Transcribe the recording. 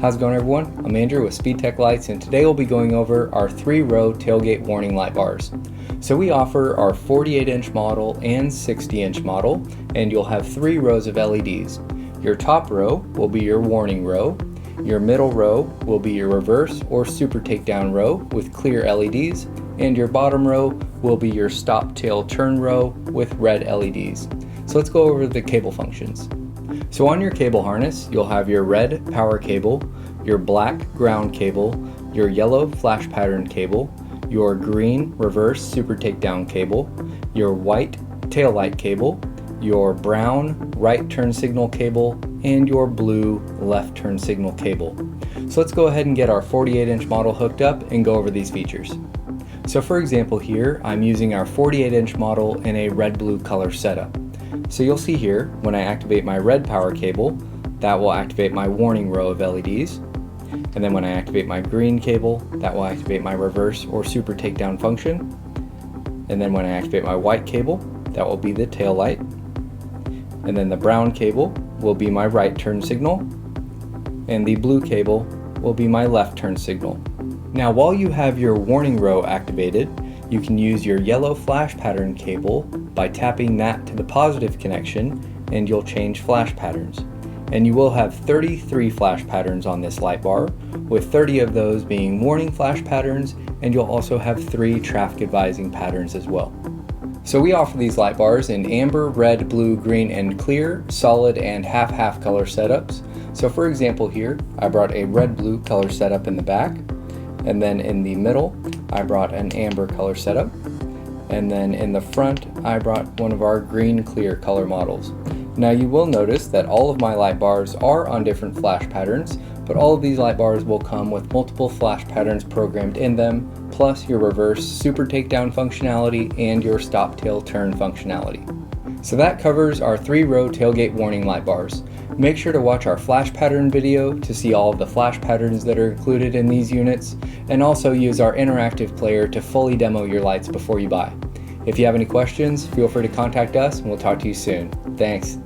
How's it going, everyone? I'm Andrew with SpeedTech Lights, and today we'll be going over our 3-row tailgate warning light bars. So we offer our 48-inch model and 60-inch model, and you'll have 3 rows of LEDs. Your top row will be your warning row, your middle row will be your reverse or super takedown row with clear LEDs, and your bottom row will be your stop tail turn row with red LEDs. So let's go over the cable functions. So on your cable harness, you'll have your red power cable, your black ground cable, your yellow flash pattern cable, your green reverse super takedown cable, your white tail light cable, your brown right turn signal cable, and your blue left turn signal cable. So let's go ahead and get our 48-inch model hooked up and go over these features. So for example here, I'm using our 48-inch model in a red-blue color setup. So you'll see here, when I activate my red power cable, that will activate my warning row of LEDs. And then when I activate my green cable, that will activate my reverse or super takedown function. And then when I activate my white cable, that will be the tail light. And then the brown cable will be my right turn signal. And the blue cable will be my left turn signal. Now while you have your warning row activated, you can use your yellow flash pattern cable by tapping that to the positive connection, and you'll change flash patterns. And you will have 33 flash patterns on this light bar, with 30 of those being warning flash patterns, and you'll also have 3 traffic advising patterns as well. So we offer these light bars in amber, red, blue, green, and clear, solid, and half-half color setups. So for example here, I brought a red-blue color setup in the back, and then in the middle, I brought an amber color setup. And then in the front, I brought one of our green clear color models. Now you will notice that all of my light bars are on different flash patterns, but all of these light bars will come with multiple flash patterns programmed in them, plus your reverse super takedown functionality and your stop tail turn functionality. So that covers our 3-row tailgate warning light bars. Make sure to watch our flash pattern video to see all of the flash patterns that are included in these units, and also use our interactive player to fully demo your lights before you buy. If you have any questions, feel free to contact us and we'll talk to you soon. Thanks.